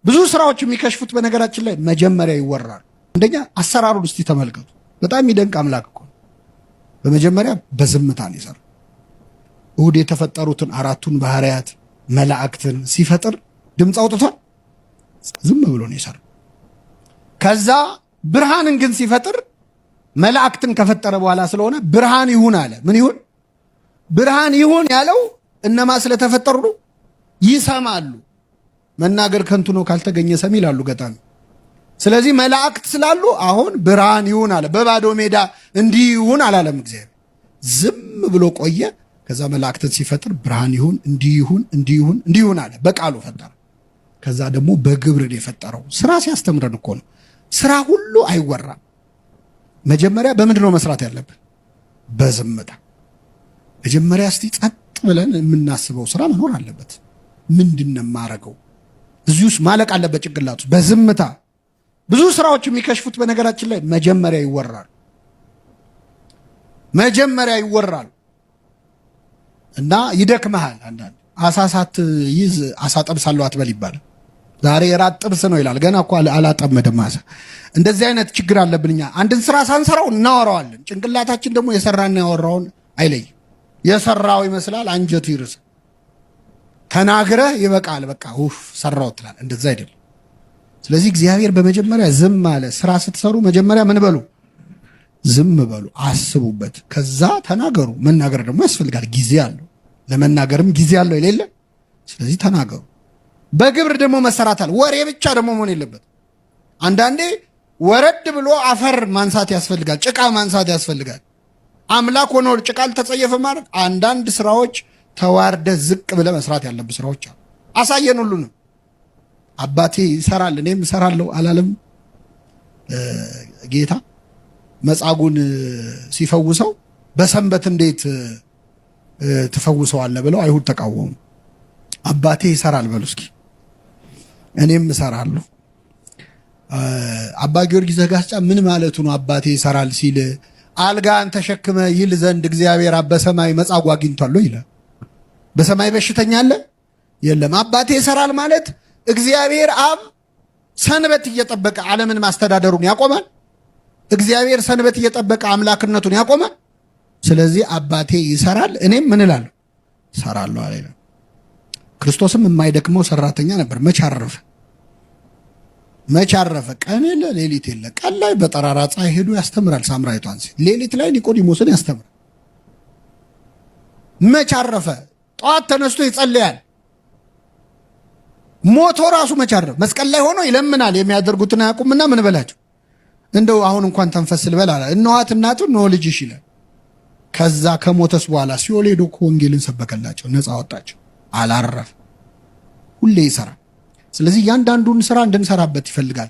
ብዙ ስራዎች የሚከሽፉት በነገራችን ላይ መጀመሪያ ይወራል። አንደኛ አሰራሩን እስቲ ተመልከቱ። በጣም የሚደንቅ አምላክ እኮ በመጀመሪያ በዝምታ ነው የሰራው። እሁድ የተፈጠሩትን አራቱን ባህሪያት መላእክትን ሲፈጥር ድምፅ አውጥቷል? ዝም ብሎ ነው የሰራው። ከዛ ብርሃንን ግን ሲፈጥር መላእክትን ከፈጠረ በኋላ ስለሆነ ብርሃን ይሁን አለ። ምን ይሁን? ብርሃን ይሁን ያለው እነማ ስለተፈጠሩ ነው? ይሰማሉ። መናገር ከንቱ ነው ካልተገኘ ሰሚ ይላሉ ገጣሚ። ስለዚህ መላእክት ስላሉ አሁን ብርሃን ይሁን አለ። በባዶ ሜዳ እንዲህ ይሁን አላለም እግዚአብሔር። ዝም ብሎ ቆየ። ከዛ መላእክትን ሲፈጥር ብርሃን ይሁን፣ እንዲህ ይሁን፣ እንዲህ ይሁን፣ እንዲህ ይሁን አለ። በቃሉ ፈጠረ። ከዛ ደግሞ በግብር የፈጠረው ስራ ሲያስተምረን እኮ ነው። ስራ ሁሉ አይወራም። መጀመሪያ በምንድን ነው መስራት ያለብን? በዝምታ። መጀመሪያ እስቲ ጸጥ ብለን የምናስበው ስራ መኖር አለበት። ምንድን ነው የማረገው? እዚህ ውስጥ ማለቅ አለበት ጭንቅላት ውስጥ በዝምታ። ብዙ ስራዎች የሚከሽፉት በነገራችን ላይ መጀመሪያ ይወራል። መጀመሪያ ይወራል እና ይደክመሃል። አንዳንድ አሳ ሳትይዝ አሳ ጠብሳለሁ አትበል ይባላል። ዛሬ የራት ጥብስ ነው ይላል። ገና እኮ አላጠመደም አሳ። እንደዚህ አይነት ችግር አለብን እኛ። አንድን ስራ ሳንሰራው እናወራዋለን። ጭንቅላታችን ደግሞ የሰራና ያወራውን አይለይም። የሰራው ይመስላል አንጀቱ ይርስ። ተናግረህ ይበቃል በቃ ኡፍ ሰራው ትላለህ። እንደዛ አይደለም። ስለዚህ እግዚአብሔር በመጀመሪያ ዝም አለ። ስራ ስትሰሩ መጀመሪያ ምን በሉ? ዝም በሉ፣ አስቡበት። ከዛ ተናገሩ። መናገር ደግሞ ያስፈልጋል። ጊዜ አለው። ለመናገርም ጊዜ አለው የሌለ። ስለዚህ ተናገሩ። በግብር ደግሞ መሰራት አለ። ወሬ ብቻ ደግሞ መሆን የለበት። አንዳንዴ ወረድ ብሎ አፈር ማንሳት ያስፈልጋል። ጭቃ ማንሳት ያስፈልጋል። አምላክ ሆኖ ጭቃ አልተጸየፈ ማለት አንዳንድ ስራዎች ተዋርደ ዝቅ ብለ መስራት ያለብህ ስራዎች አሉ። አሳየን ሁሉንም። አባቴ ይሰራል እኔም እሰራለሁ አላለም ጌታ? መጻጉን ሲፈውሰው በሰንበት እንዴት ትፈውሰዋለህ ብለው አይሁድ ተቃወሙ። አባቴ ይሰራል በሉ እስኪ። እኔም እሰራለሁ። አባ ጊዮርጊስ ዘጋስጫ ምን ማለቱ ነው? አባቴ ይሰራል ሲል አልጋን ተሸክመ ይል ዘንድ እግዚአብሔር በሰማይ መጻጉ አግኝቷል ይላል። በሰማይ በሽተኛ አለ የለም። አባቴ ይሰራል ማለት እግዚአብሔር አብ ሰንበት እየጠበቀ ዓለምን ማስተዳደሩን ያቆማል። እግዚአብሔር ሰንበት እየጠበቀ አምላክነቱን ያቆማል። ስለዚህ አባቴ ይሰራል እኔም ምን እላለሁ? እሰራለሁ አለ። ክርስቶስም የማይደክመው ሰራተኛ ነበር። መች አረፈ? መች አረፈ? ቀን የለ ሌሊት የለ። ቀን ላይ በጠራራ ፀሐይ ሄዶ ያስተምራል ሳምራዊቷን ሴት። ሌሊት ላይ ኒቆዲሞስን ያስተምራል። መች አረፈ? ጠዋት ተነስቶ ይጸልያል። ሞቶ ራሱ መች አረፈ? መስቀል ላይ ሆኖ ይለምናል። የሚያደርጉትን አያውቁምና ምን በላቸው? እንደው አሁን እንኳን ተንፈስ ልበል አለ። እነኋት እናቱ እነሆ ልጅሽ ይላል። ከዛ ከሞተስ በኋላ ሲኦል ሄዶ ወንጌልን ሰበከላቸው፣ ነፃ ወጣቸው። አላረፈ። ሁሌ ይሰራል። ስለዚህ እያንዳንዱን ስራ እንድንሰራበት ይፈልጋል።